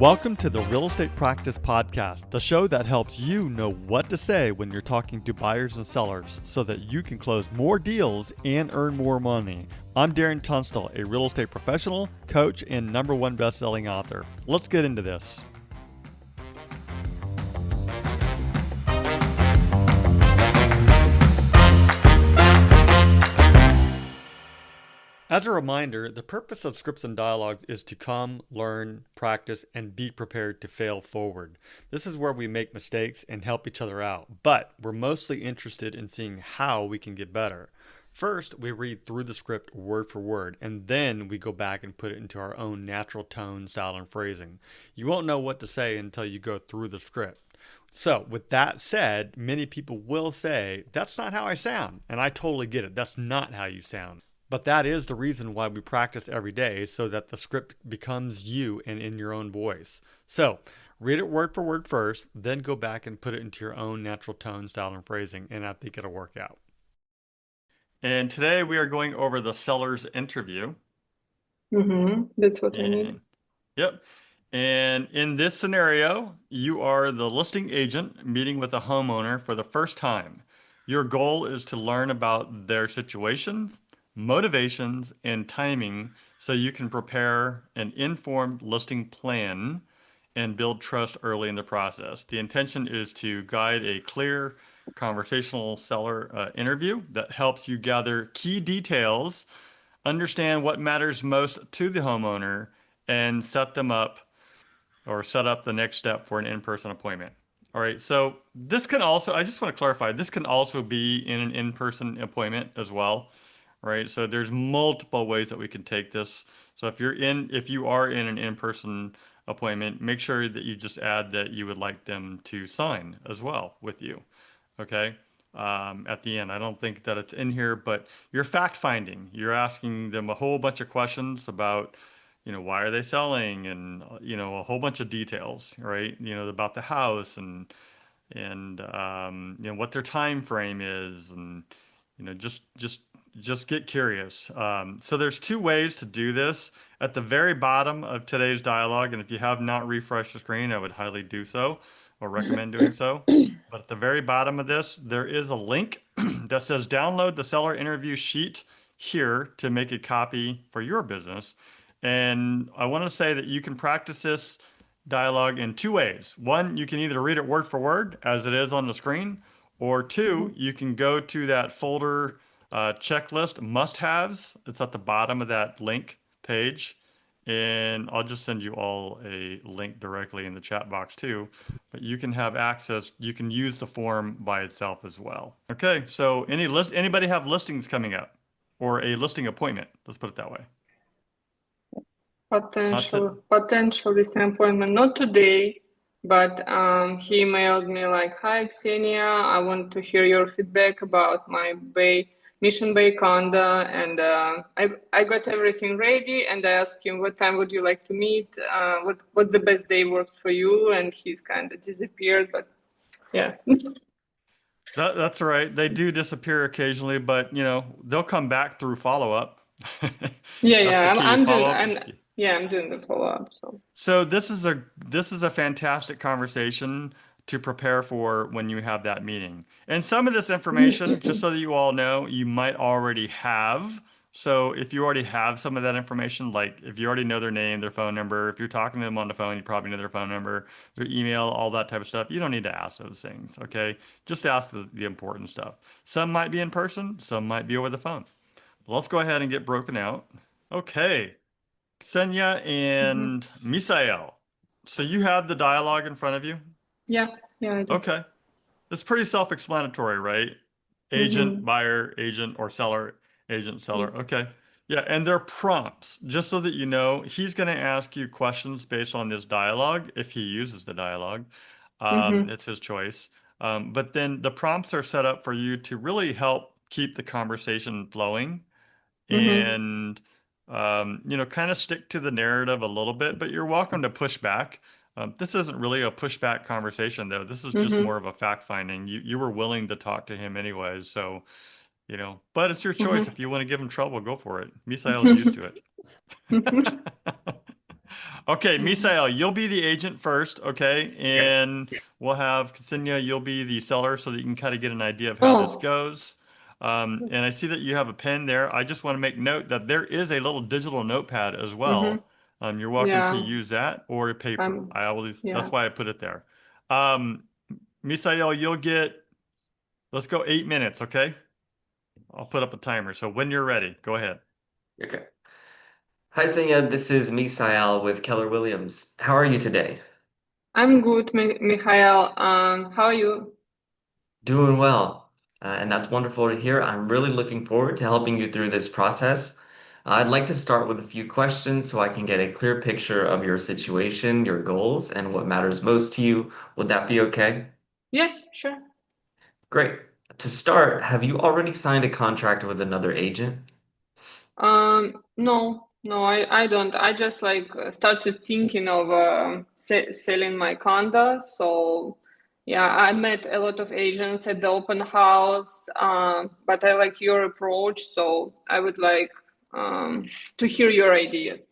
Welcome to the Real Estate Practice Podcast, the show that helps you know what to say when you're talking to buyers and sellers so that you can close more deals and earn more money. I'm Darren Tunstall, a real estate professional, coach, and #1 best-selling author. Let's get into this. As a reminder, the purpose of Scripts and Dialogues is to come, learn, practice, and be prepared to fail forward. This is where we make mistakes and help each other out, but we're mostly interested in seeing how we can get better. First, we read through the script word for word, and then we go back and put it into our own natural tone, style, and phrasing. You won't know what to say until you go through the script. So, with that said, many people will say, "That's not how I sound," and I totally get it. That's not how you sound. But that is the reason why we practice every day, so that the script becomes you and in your own voice. So read it word for word first, then go back and put it into your own natural tone, style, and phrasing, and I think it'll work out. And today we are going over the seller's interview. That's what I need. Yep. And in this scenario, you are the listing agent meeting with a homeowner for the first time. Your goal is to learn about their situations, motivations, and timing so you can prepare an informed listing plan and build trust early in the process. The intention is to guide a clear conversational seller interview that helps you gather key details, understand what matters most to the homeowner, and set up the next step for an in-person appointment. All right, so this can also, I just want to clarify, this can also be in an in-person appointment as well, right? So there's multiple ways that we can take this. So if you are in an in-person appointment, make sure that you just add that you would like them to sign as well with you, okay? At the end, I don't think that it's in here, but you're fact finding. You're asking them a whole bunch of questions about, why are they selling, and a whole bunch of details, right? About the house and what their time frame is, and just get curious. So there's two ways to do this. At the very bottom of today's dialogue, and if you have not refreshed the screen, I would highly do so or recommend doing so. But at the very bottom of this, there is a link that says download the seller interview sheet here to make a copy for your business. And I want to say that you can practice this dialogue in two ways. One, you can either read it word for word as it is on the screen, or two, you can go to that folder checklist must-haves. It's at the bottom of that link page. And I'll just send you all a link directly in the chat box too. But you can have access, you can use the form by itself as well. Okay, so anybody have listings coming up or a listing appointment? Let's put it that way. Potential listing appointment, not today, but he emailed me like, "Hi Xenia, I want to hear your feedback about my Mission Bay condo," and I got everything ready, and I asked him, "What time would you like to meet? What the best day works for you?" And he's kind of disappeared, but yeah. That's right. They do disappear occasionally, but they'll come back through follow-up. I'm doing the follow-up. So this is a fantastic conversation to prepare for when you have that meeting. And some of this information, just so that you all know, you might already have. So if you already have some of that information, like if you already know their name, their phone number, if you're talking to them on the phone, you probably know their phone number, their email, all that type of stuff. You don't need to ask those things, okay? Just ask the important stuff. Some might be in person, some might be over the phone. Let's go ahead and get broken out. Okay, Ksenia and Misael. So you have the dialogue in front of you? Yeah, I do. Okay. It's pretty self-explanatory, right? Agent, buyer, agent, or seller, agent, seller. Okay. Yeah, and they're prompts. Just so that you know, he's going to ask you questions based on this dialogue if he uses the dialogue. It's his choice. But then the prompts are set up for you to really help keep the conversation flowing and kind of stick to the narrative a little bit, but you're welcome to push back. This isn't really a pushback conversation, though. This is just more of a fact finding. You were willing to talk to him anyways, so but it's your choice. If you want to give him trouble, go for it. Misael's used to it. Okay, Mhm. Misael, you'll be the agent first, okay? Yep. And we'll have Ksenia, you'll be the seller so that you can kind of get an idea of how this Oh, goes. And I see that you have a pen there. I just want to make note that there is a little digital notepad as mm-hmm. well. You're welcome to Yeah, use that or a paper. I always, yeah. that's why I put it there. Um, Misael, you'll get, let's go 8 minutes, okay? I'll put up a timer. So when you're ready, go ahead. Okay. Hi, Senya. This is Misael with Keller Williams. How are you today? I'm good, Mikhail. How are you? Doing well. And that's wonderful to hear. I'm really looking forward to helping you through this process. I'd like to start with a few questions so I can get a clear picture of your situation, your goals, and what matters most to you. Would that be okay? Yeah, sure. Great. To start, have you already signed a contract with another agent? No, no, I don't. I just like started thinking of selling my condo. So, yeah, I met a lot of agents at the open house, but I like your approach. So I would like to hear your ideas.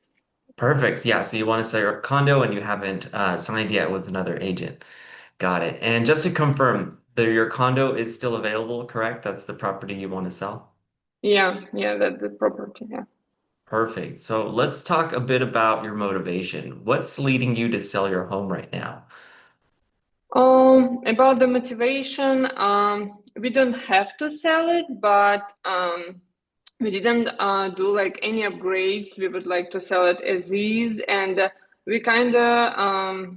Perfect. Yeah, so you want to sell your condo and you haven't signed yet with another agent. Got it. And just to confirm, your condo is still available, correct? That's the property you want to sell? Yeah, yeah, that the property. Yeah. Perfect. So let's talk a bit about your motivation. What's leading you to sell your home right now? About the motivation, we don't have to sell it, but we didn't do like any upgrades. We would like to sell it as is, and we kind of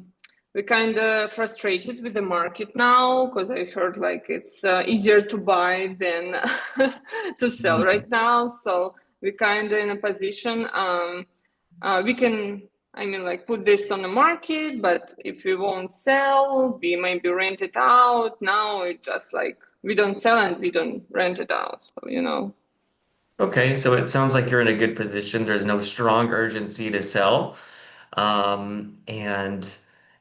we kind of frustrated with the market now because I heard like it's easier to buy than to sell Mhm. right now. So we kind of in a position we can I mean, like put this on the market, but if we won't sell, we maybe rent it out. Now it's just like we don't sell and we don't rent it out. So, you know. Okay, so it sounds like you're in a good position. There's no strong urgency to sell. Um, and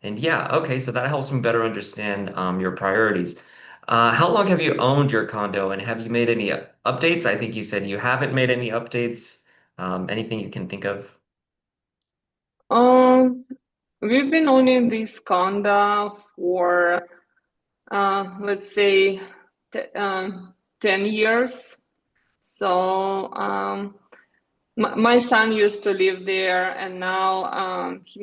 and yeah, okay, so that helps me better understand your priorities. How long have you owned your condo and have you made any updates? I think you said you haven't made any updates. Anything you can think of? Um, we've been owning this condo for, let's say, t 10 years. So, my son used to live there, and now he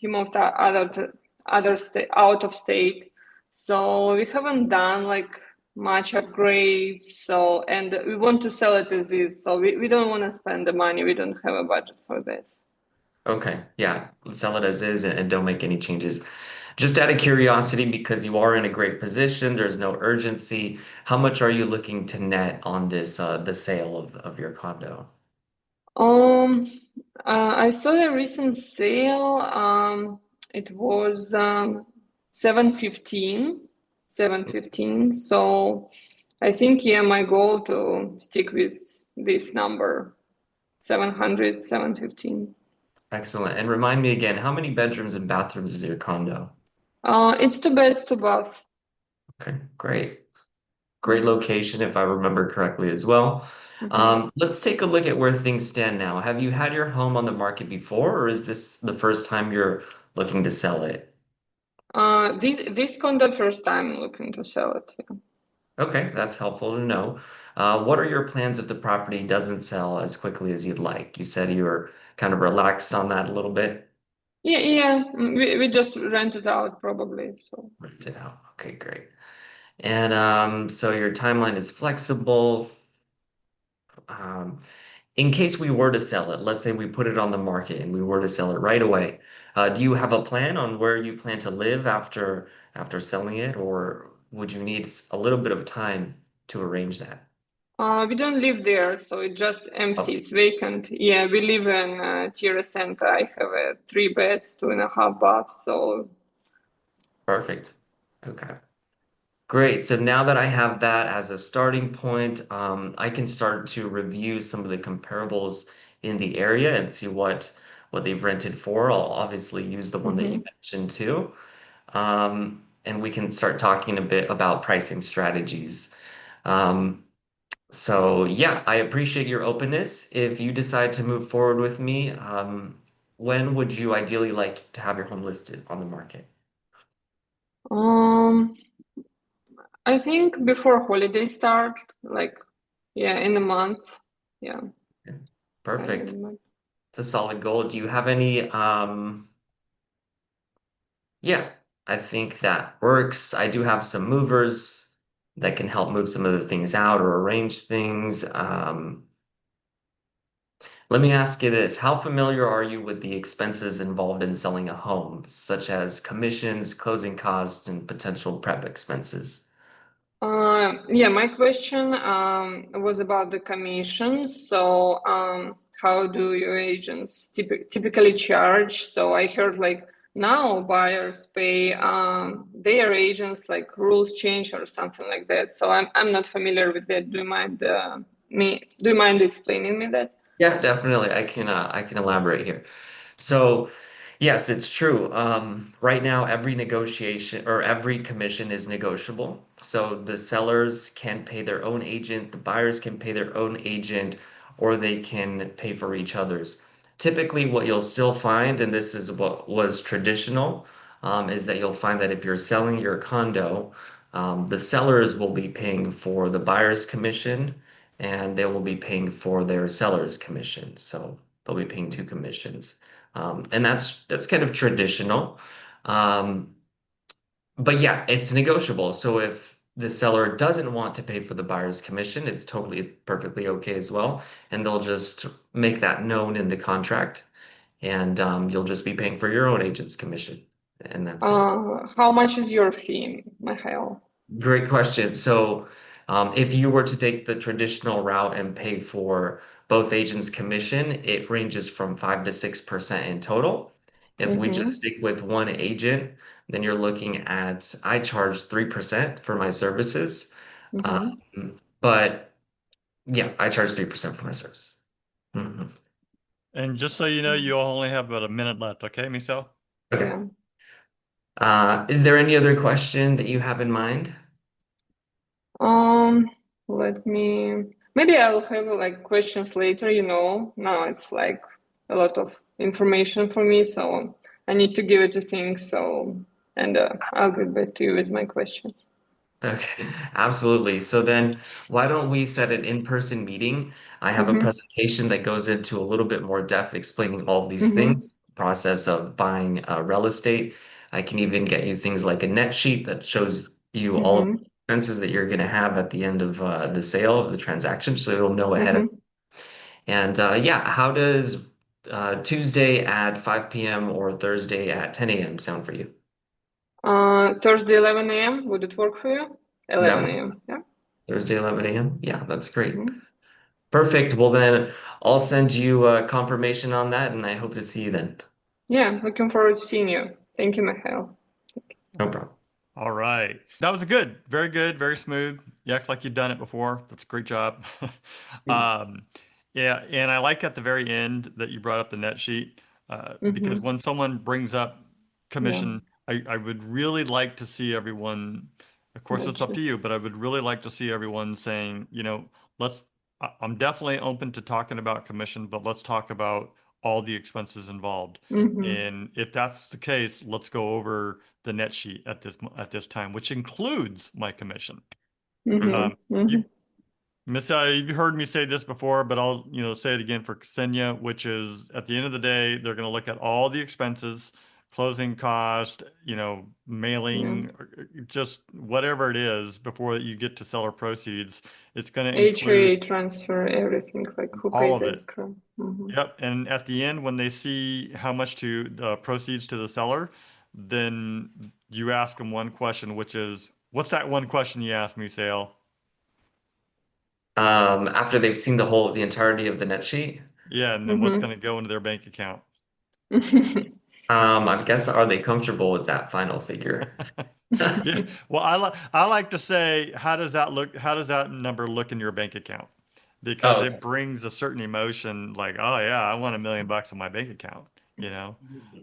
moved to other state out of state. So we haven't done like much upgrades. So and we want to sell it as is. So we don't want to spend the money. We don't have a budget for this. Okay, yeah, sell it as is and don't make any changes. Just out of curiosity, because you are in a great position, there's no urgency. How much are you looking to net on this the sale of your condo? Um, I saw the recent sale. It was 715, 715. So I think, yeah, my goal to stick with this number, 700, 715. Excellent. And remind me again, how many bedrooms and bathrooms is your condo? It's two beds, two baths. Okay, great. Great location, if I remember correctly as well. Mm-hmm. Let's take a look at where things stand now. Have you had your home on the market before, or is this the first time you're looking to sell it? This condo first time looking to sell it. Yeah. Okay, that's helpful to know. What are your plans if the property doesn't sell as quickly as you'd like? You said you were kind of relaxed on that a little bit. Yeah, yeah. We just rent it out probably. So. Rent it out. Okay, great. And so your timeline is flexible. Um, in case we were to sell it, let's say we put it on the market and we were to sell it right away, do you have a plan on where you plan to live after selling it, or would you need a little bit of time to arrange that? We don't live there, so it's just empty. Oh, It's vacant. Yeah, we live in Tira Center. I have three beds, two and a half baths. So, perfect. Okay. Great. So now that I have that as a starting point, I can start to review some of the comparables in the area and see what they've rented for. I'll obviously use the one that you mhm. mentioned too. And we can start talking a bit about pricing strategies. Um, so yeah, I appreciate your openness. If you decide to move forward with me, when would you ideally like to have your home listed on the market? Um, I think before holiday start, like yeah, in a month. Yeah, Yeah. by the Perfect. month. It's a solid goal. Do you have any yeah, I think that works. I do have some movers that can help move some of the things out or arrange things. Let me ask you this. How familiar are you with the expenses involved in selling a home, such as commissions, closing costs, and potential prep expenses? Yeah, my question was about the commissions. So, how do your agents typically charge? So, I heard like now buyers pay their agents, like rules change or something like that. So, I'm not familiar with that. Do you mind explaining me that? Yeah, definitely. I can elaborate here. So, yes, it's true. Right now, every negotiation or every commission is negotiable. So the sellers can pay their own agent, the buyers can pay their own agent, or they can pay for each other's. Typically, what you'll still find, and this is what was traditional, is that you'll find that if you're selling your condo, the sellers will be paying for the buyer's commission and they will be paying for their seller's commission. So they'll be paying two commissions. And that's kind of traditional. Um, but yeah, it's negotiable. So if the seller doesn't want to pay for the buyer's commission, it's totally perfectly okay as well. And they'll just make that known in the contract, and you'll just be paying for your own agent's commission, and that's it. How much is your fee, Michael? Great question. So, if you were to take the traditional route and pay for both agents' commission, it ranges from 5 to 6% in total. If we just Mm-hmm. stick with one agent, then you're looking at, I charge 3% for my services. Mm-hmm. But yeah, I charge 3% for my service. Mhm. And just so you know, you only have about a minute left, okay, Michelle? Okay. Yeah. Is there any other question that you have in mind? Um, Let me, maybe I'll have like questions later, you know. Now it's like a lot of information for me, so I need to give it a think. So, and I'll get back to you with my questions. Okay, absolutely. So then why don't we set an in-person meeting? I have a Mm-hmm. presentation that goes into a little bit more depth explaining all of these Mm-hmm. things, process of buying real estate. I can even get you things like a net sheet that shows you all of the Mm-hmm. expenses that you're going to have at the end of the sale of the transaction, so you'll know ahead of. Mm-hmm. And yeah, how does Tuesday at 5 p.m. or Thursday at 10 a.m. sound for you? Thursday 11 a.m. Would it work for you? That 11 works. a.m. Yeah. Thursday 11 a.m. Yeah, that's great. Mm-hmm. Perfect. Well, then I'll send you a confirmation on that, and I hope to see you then. Yeah. Looking forward to seeing you. Thank you, Michael. No problem. All right. That was good. Very good. Very smooth. You act like you've done it before. That's a great job. Um, yeah, and I like at the very end that you brought up the net sheet because Mm-hmm. when someone brings up Yeah. commission, I would really like to see everyone, of course, it's That's up it. to you, but I would really like to see everyone saying, let's, I'm definitely open to talking about commission, but let's talk about all the expenses involved. Mm-hmm. And if that's the case, let's go over the net sheet at this time, which includes my commission. Mhm. Um, Mm-hmm. you, Mm-hmm. Miss, you've heard me say this before, but I'll say it again for Ksenia, which is at the end of the day, they're going to look at all the expenses, closing cost, Yeah. mailing, just whatever it is before you get to seller proceeds. It's going to include HOA transfer, everything, like who all pays of it. escrow. Mm-hmm. Yep. And at the end, when they see how much to proceeds to the seller, then you ask them one question, which is, what's that one question you asked me, Sale? After they've seen the entirety of the net sheet, Yeah, and then what's Mm-hmm. going to go into their bank account? I guess are they comfortable with that final figure? Yeah. Well, I like to say, how does that look? How does that number look in your bank account? Because Oh, it brings a certain emotion, like, oh yeah, I want $1 million in my bank account. you know?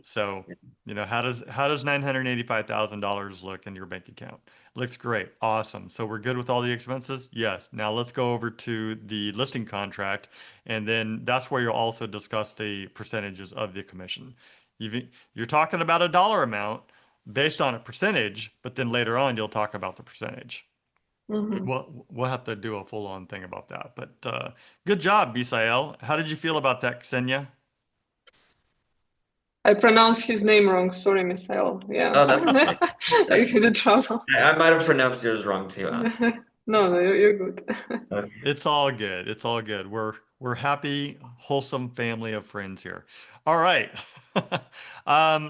So, how does $985,000 look in your bank account? Looks great. Awesome. So we're good with all the expenses? Yes. Now let's go over to the listing contract, and then that's where you'll also discuss the percentages of the commission. You're talking about a dollar amount based on a percentage, but then later on you'll talk about the percentage. Hmm. We'll have to do a full-on thing about that. But good job, Bisael. How did you feel about that, Ksenia? I pronounced his name wrong. Sorry, Misael. Yeah, Oh, that's okay. I had a trouble. I might have pronounced yours wrong too, huh? No, no, you're good. Okay. It's all good. It's all good. We're happy, wholesome family of friends here. All right.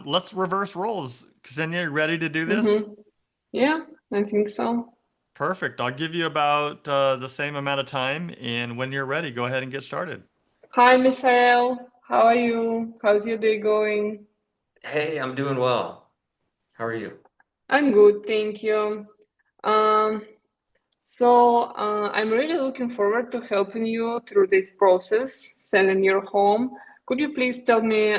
Let's reverse roles. Ksenia, you ready to do this? Hmm. Yeah, I think so. Perfect. I'll give you about the same amount of time, and when you're ready, go ahead and get started. Hi, Misael. How are you? How's your day going? Hey, I'm doing well. How are you? I'm good, thank you. Um, So I'm really looking forward to helping you through this process, selling your home. Could you please tell me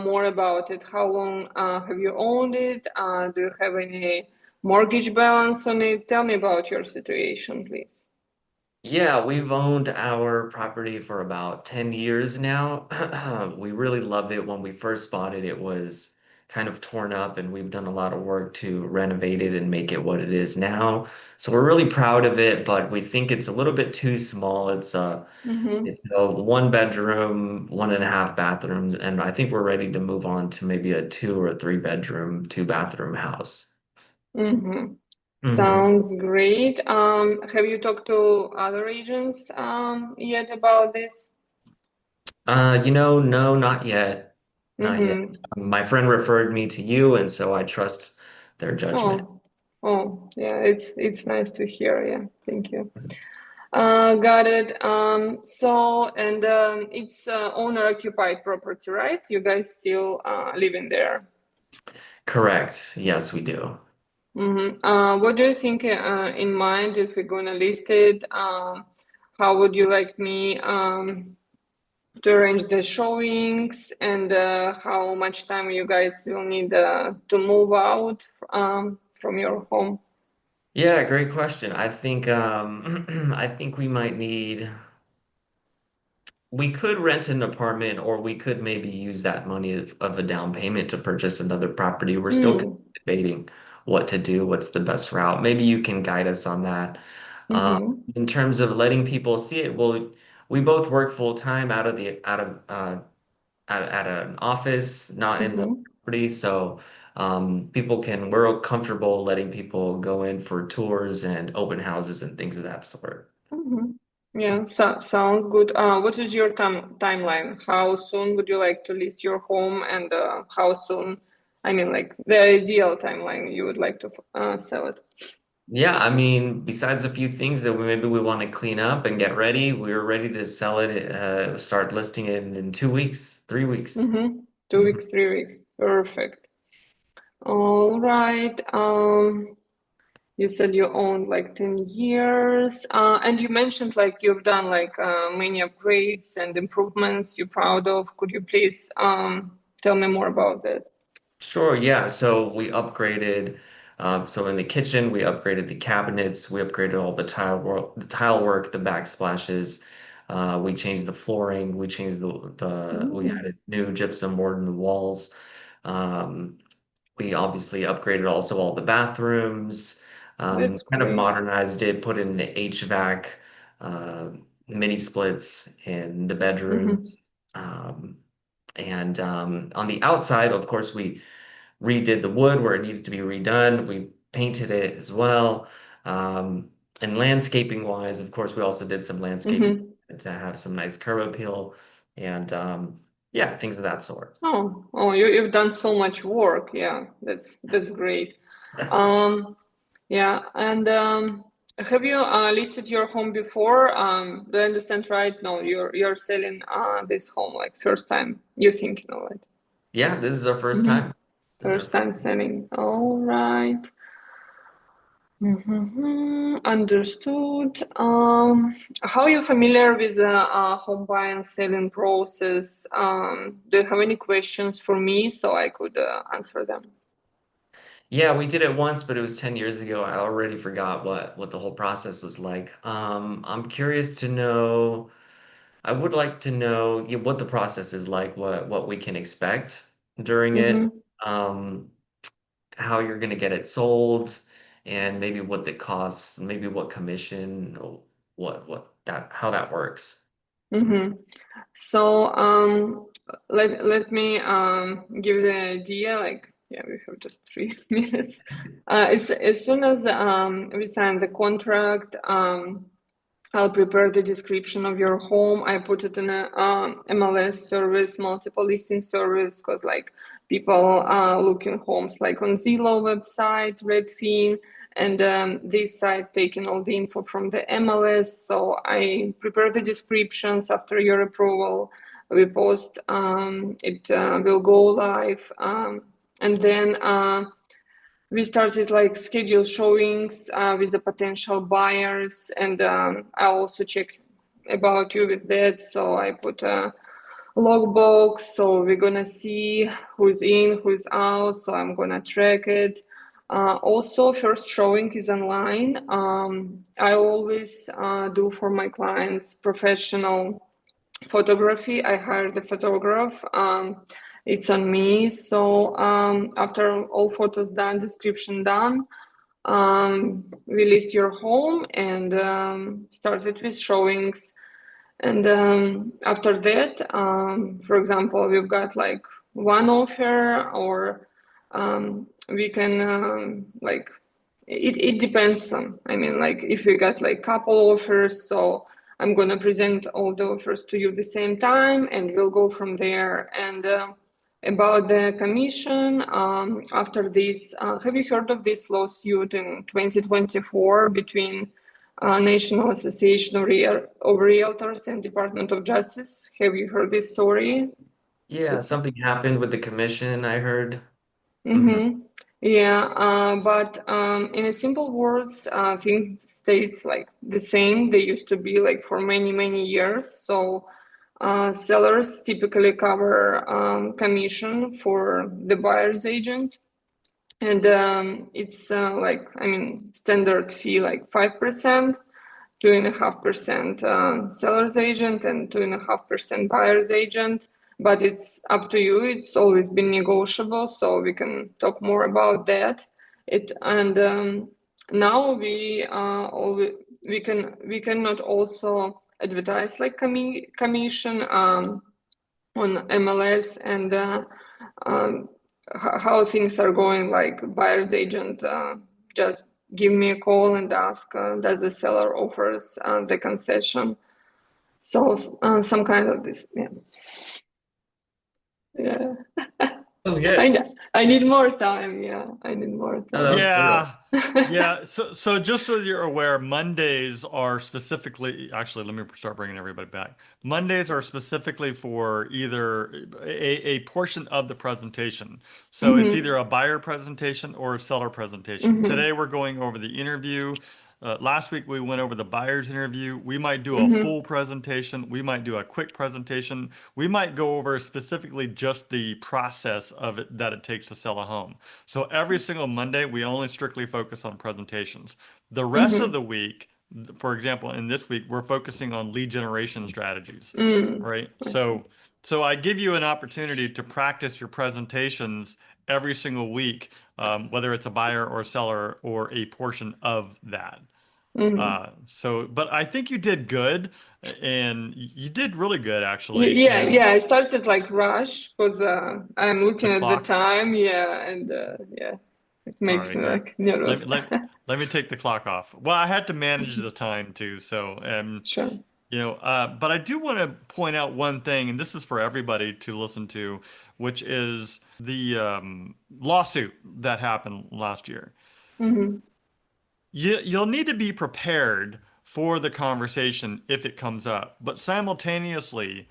more about it? How long have you owned it? Do you have any mortgage balance on it? Tell me about your situation, please. Yeah, we've owned our property for about 10 years now. We really love it. When we first bought it, it was kind of torn up, and we've done a lot of work to renovate it and make it what it is now. So we're really proud of it, but we think it's a little bit too small. Mm-hmm. It's a one bedroom, one and a half bathrooms, and I think we're ready to move on to maybe a two or three bedroom, two bathroom house. Mm-hmm. Mhm. Sounds great. Have you talked to other agents yet about this? No, not yet. Not yet. Mm-hmm. My friend referred me to you, and so I trust their judgment. Oh, oh, yeah, it's nice to hear. Yeah, thank you. Got it. It's owner-occupied property, right? You guys still living there. Correct. Yes, we do. Mm-hmm. What do you think in mind if we're gonna list it? How would you like me to arrange the showings, and how much time you guys will need to move out from your home? Yeah, great question. I think I think we could rent an apartment, or we could maybe use that money of a down payment to purchase another property. We're still Mm. debating what to do, what's the best route. Maybe you can guide us on that. Um, Mm-hmm. in terms of letting people see it, well, we both work full time at an office, not in the Mm-hmm. property, so we're comfortable letting people go in for tours and open houses and things of that sort. Mm-hmm. Yeah, sounds good. What is your timeline? How soon would you like to list your home, and how soon, I mean, like the ideal timeline you would like to sell it? Yeah, I mean, besides a few things that maybe we want to clean up and get ready, we're ready to sell it, start listing it in 2 weeks, 3 weeks. Mm-hmm. Two Mhm. weeks, 3 weeks. Perfect. All right. You said you owned like 10 years, and you mentioned like you've done like many upgrades and improvements you're proud of. Could you please tell me more about that? Sure, yeah. So we upgraded. So in the kitchen, we upgraded the cabinets. We upgraded all the tile work, the backsplashes. We changed the flooring. We changed we Mm, added new gypsum board in the walls. Um, we obviously upgraded also all the bathrooms. that's Kind of great. modernized it, put in the HVAC, uh, mini splits in the Mm-hmm. bedrooms. And on the outside, of course, we redid the wood where it needed to be redone. We painted it as well. Um, and landscaping wise, of course, we also did some landscaping Mm-hmm. to have some nice curb appeal and yeah, things of that sort. You've done so much work. Yeah, that's great. Um, yeah, and have you listed your home before? Do I understand right? No, you're selling this home like first time. You're thinking of it. Yeah, this is our first Mm-hmm. time. This is our First first. time selling. All right. Understood. How are you familiar with the home buy and selling process? Do you have any questions for me so I could answer them? Yeah, we did it once, but it was 10 years ago. I already forgot what the whole process was like. I'm curious to know, I would like to know, yeah, what the process is like, what we can expect during it, Mm-hmm. um, how you're going to get it sold, and maybe what the costs, maybe what commission, or what that how that works. Mm-hmm. So let me give the idea. Like, yeah, we have just 3 minutes. As soon as we sign the contract, I'll prepare the description of your home. I put it in a MLS service, multiple listing service, because like people looking homes like on Zillow website, Redfin, and these sites taking all the info from the MLS. So I prepare the descriptions after your approval. We post it will go live, and then. We started like schedule showings with the potential buyers, and I also check about you with that. So I put a logbook, so we're gonna see who's in, who's out. So I'm gonna track it. Also, first showing is online. I always do for my clients professional photography. I hired a photograph. It's on me. So after all photos done, description done, we list your home and started with showings. And after that, for example, we've got like one offer, or we can like it depends on. I mean, like if we got like couple offers, so I'm gonna present all the offers to you at the same time, and we'll go from there. And about the commission, after this, have you heard of this lawsuit in 2024 between National Association of Realtors and Department of Justice? Have you heard this story? Yeah, This something happened with the commission, I heard. Hmm. Mm-hmm. Yeah, but in a simple words, things stays like the same. They used to be like for many, many years. So sellers typically cover commission for the buyer's agent, and it's like I mean standard fee like 5%. 2.5% seller's agent and 2.5% buyer's agent. But it's up to you. It's always been negotiable, so we can talk more about that. It and now we cannot also advertise like commission on MLS, and um, how things are going. Like buyer's agent just give me a call and ask, does the seller offers the concession? So some kind of this, yeah, yeah. That was good. I need more time. Yeah, I need more No, that time. was thorough. Yeah. Yeah. So just so you're aware, Mondays are specifically, actually, let me start bringing everybody back. Mondays are specifically for either a portion of the presentation. So it's Mm-hmm. either a buyer presentation or a seller presentation. Mm-hmm. Today we're going over the interview. Last week we went over the buyer's interview. We might do a Mm-hmm. full presentation. We might do a quick presentation. We might go over specifically just the process of it that it takes to sell a home. So every single Monday, we only strictly focus on presentations. The rest of Mm-hmm. the week, for example, in this week, we're focusing on lead generation strategies, Mm. right? I see. So I give you an opportunity to practice your presentations every single week, whether it's a buyer or a seller or a portion of that. Mm-hmm. But I think you did good, and you did really good actually. Yeah, And yeah. I started like rush because I'm the looking at the clock. time. Yeah, and yeah, it All makes right, me here. like Let nervous. me let let me take the clock off. Well, I had to manage Mhm. the time too, so Sure. but I do want to point out one thing, and this is for everybody to listen to, which is the lawsuit that happened last year. Mm-hmm. You'll need to be prepared for the conversation if it comes up, but simultaneously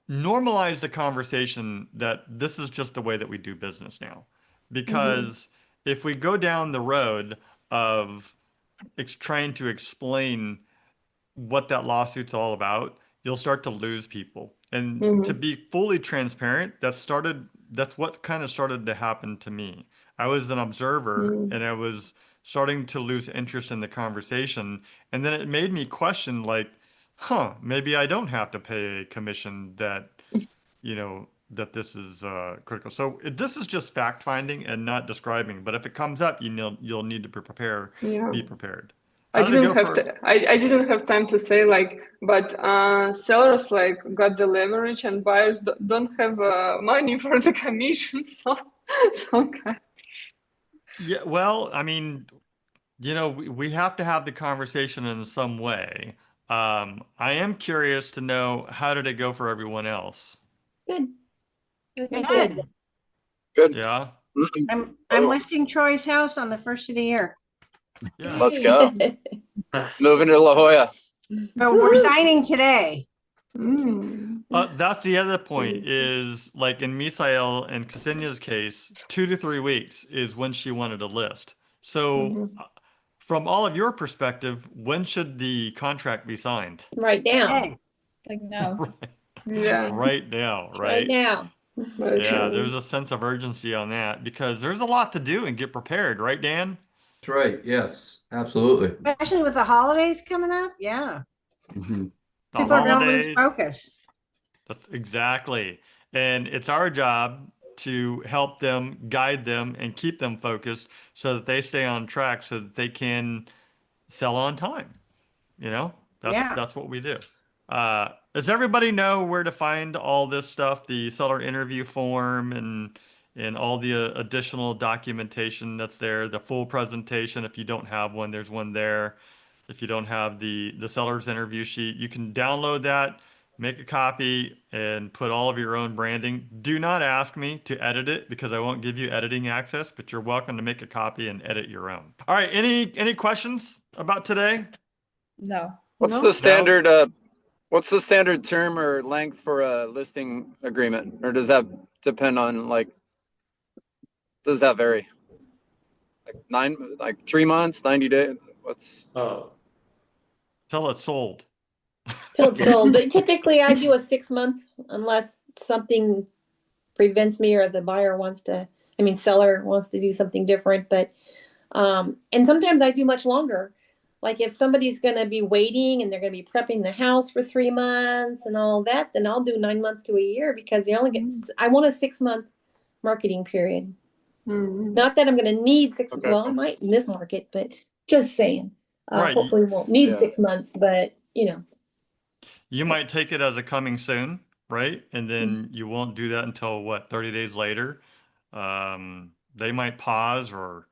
normalize the conversation that this is just the way that we do business now. Mm-hmm. Because if we go down the road of trying to explain what that lawsuit's all about, you'll start to lose people. And to Mm-hmm. be fully transparent, that's what kind of started to happen to me. I was an observer Mm-hmm. and I was starting to lose interest in the conversation. And then it made me question, like, maybe I don't have to pay a commission that, that this is critical. So this is just fact finding and not describing. But if it comes up, you'll need to Yeah. be prepared. I How did it didn't go have for? to. I didn't have time to say like, but sellers like got the leverage, and buyers don't have money for the commission. So okay. Yeah, well, I mean, we have to have the conversation in some way. I am curious to know, how did it go for everyone else? Good. Good. Good. Good. Yeah, I'm listing Troy's house on the first of the year. yeah. Let's go. Good. Moving to La Jolla. So we're signing today. Mm. That's the other point is like in Misael and Ksenia's case, 2 to 3 weeks is when she wanted to list. So, Mhm. from all of your perspective, when should the contract be signed? Right now. Hey, Like no. Yeah, Right now, Right right? now. very Yeah, true. there's a sense of urgency on that because there's a lot to do and get prepared, right, Dan? That's right. Yes, absolutely. especially with the holidays coming up. Yeah. Mhm. The People are gonna lose holidays. focus. That's exactly. And it's our job to help them, guide them, and keep them focused so that they stay on track so that they can sell on time. That's Yeah. that's what we do. Does everybody know where to find all this stuff, the seller interview form and all the additional documentation that's there, the full presentation? If you don't have one, there's one there. If you don't have the seller's interview sheet, you can download that, make a copy, and put all of your own branding. Do not ask me to edit it because I won't give you editing access, but you're welcome to make a copy and edit your own. All right, any questions about today? No. What's No? the No? standard what's the standard term or length for a listing agreement? Or does that depend on does that vary? Like 3 months, 90 days? What's Oh, Till it's sold. Till it's sold. But typically I do a 6 month unless something prevents me or the buyer wants to, seller wants to do something different. But and sometimes I do much longer. Like if somebody's gonna be waiting and they're gonna be prepping the house for 3 months and all that, then I'll do 9 months to a year because you only get I want a 6 month marketing period. Mhm. Not that I'm gonna need six, okay? well, I might in this market, but just saying. Right. Hopefully won't need Yeah. 6 months, but You might take it as a coming soon, right? And then you won't do that until what, 30 days later. They might pause or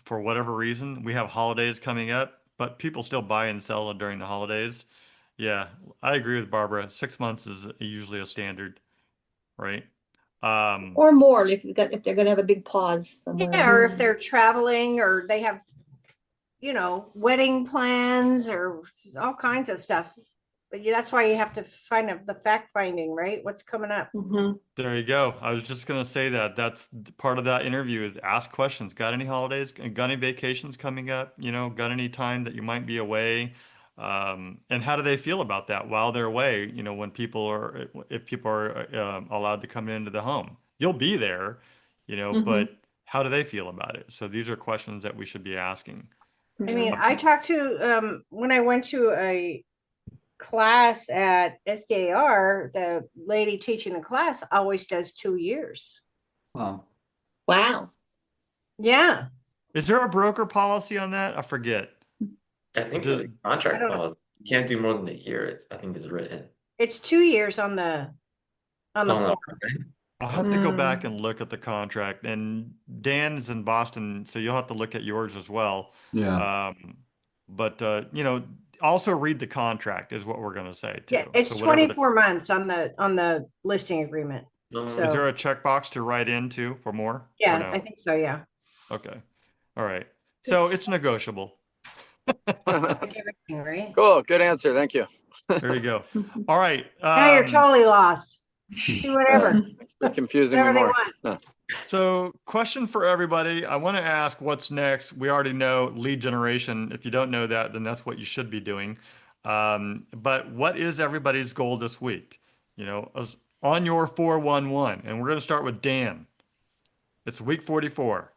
for whatever reason. We have holidays coming up, but people still buy and sell during the holidays. Yeah, I agree with Barbara. 6 months is usually a standard, right? Um, or more if they're gonna have a big pause somewhere. Yeah, or if they're traveling or they have, wedding plans or all kinds of stuff. But yeah, that's why you have to find the fact finding, right? What's coming up? Mhm. There you go. I was just gonna say that. That's part of that interview is ask questions. Got any holidays? Got any vacations coming up? Got any time that you might be away? And how do they feel about that while they're away? When if people are allowed to come into the home, you'll be there, Mhm. but how do they feel about it? So these are questions that we should be asking. I mean, I Abs- talked to when I went to a class at SDAR, the lady teaching the class always does 2 years. Wow. Wow. Yeah. Is there a broker policy on that? I forget. I think Does, the I contract don't know. clause, you can't do more than a year. I think is written. It's 2 years on the Oh, no, form. okay. I'll have to go back and look at the contract. And Dan's in Boston, so you'll have to look at yours as well. Yeah. But also read the contract is what we're going to say Yeah, too. it's So whatever 24 months on the listing agreement. Um, is So there a checkbox to write into for more? Or yeah, no? I think so. Yeah. Okay. All right. So it's negotiable. Like everything, right? Cool. Good answer. Thank you. There you go. All right. Now you're totally lost. See whatever, You're confusing me whatever they more. want. No. So, question for everybody. I want to ask what's next. We already know lead generation. If you don't know that, then that's what you should be doing. But what is everybody's goal this week? On your 411, and we're going to start with Dan. It's week 44.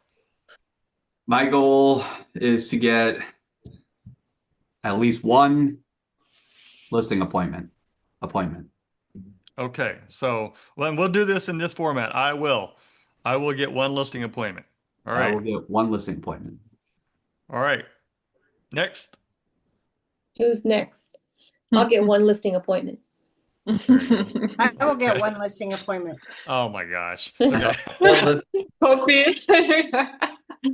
My goal is to get at least one listing appointment. Okay, so we'll do this in this format. I will get one listing appointment. All I right. will get one listing appointment. All right. Next. Who's next? I'll get one listing appointment. There you go. I will get Okay. one listing appointment. Oh my gosh. Okay. Well, this, Copy.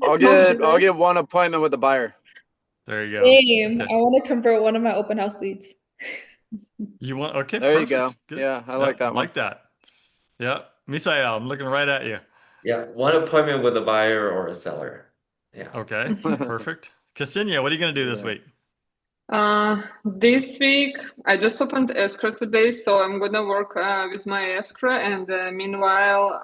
I'll get one appointment with the buyer. There you go. Same. Okay. I want to convert one of my open house leads. You want, okay, There you perfect. go. Good. Yeah, I like that one. Like that. Yeah. Misael, I'm looking right at you. yeah, one appointment with a buyer or a seller. Yeah. Okay, perfect. Ksenia, what are you going to do this Yeah. week? This week I just opened escrow today, so I'm gonna work with my escrow, and meanwhile,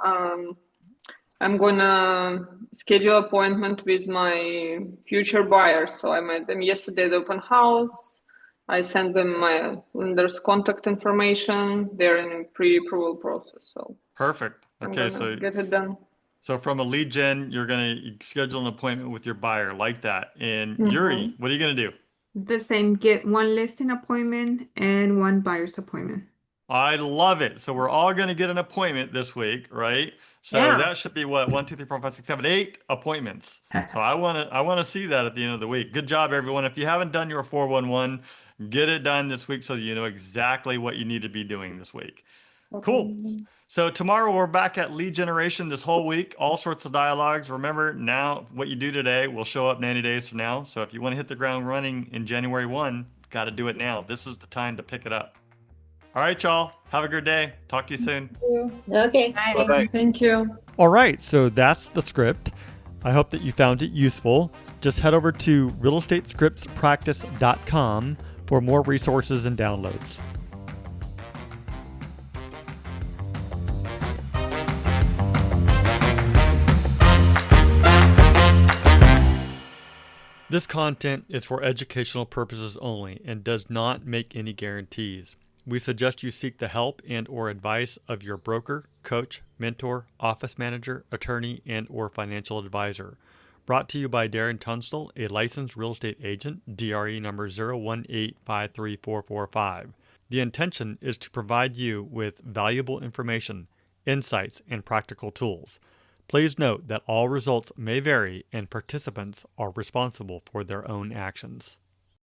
I'm gonna schedule appointment with my future buyers. So I met them yesterday at the open house. I sent them my lender's contact information. They're in pre-approval process, so Perfect. I'm Okay, gonna get it done. so from a lead gen, you're going to schedule an appointment with your buyer like that. And Yuri, what are you going to do? The same, get one listing appointment and one buyer's appointment. I love it. So we're all going to get an appointment this week, right? So Yeah. that should be what, 1, 2, 3, 4, 5, 6, 7, 8 appointments. So I want to see that at the end of the week. Good job, everyone. If you haven't done your 411, get it done this week so that you know exactly what you need to be doing this week. Cool. So tomorrow we're back at lead generation this whole week, all sorts of dialogues. Remember, now what you do today will show up 90 days from now. So if you want to hit the ground running in January 1, got to do it now. This is the time to pick it up. All right, y'all. Have a good day. Talk to you soon. Okay. Bye-bye. Thank you. All right, so that's the script. I hope that you found it useful. Just head over to realestatescriptspractice.com for more resources and downloads. This content is for educational purposes only and does not make any guarantees. We suggest you seek the help and or advice of your broker, coach, mentor, office manager, attorney, and or financial advisor. Brought to you by Darren Tunstall, a licensed real estate agent, DRE number 018534445. The intention is to provide you with valuable information, insights, and practical tools. Please note that all results may vary and participants are responsible for their own actions.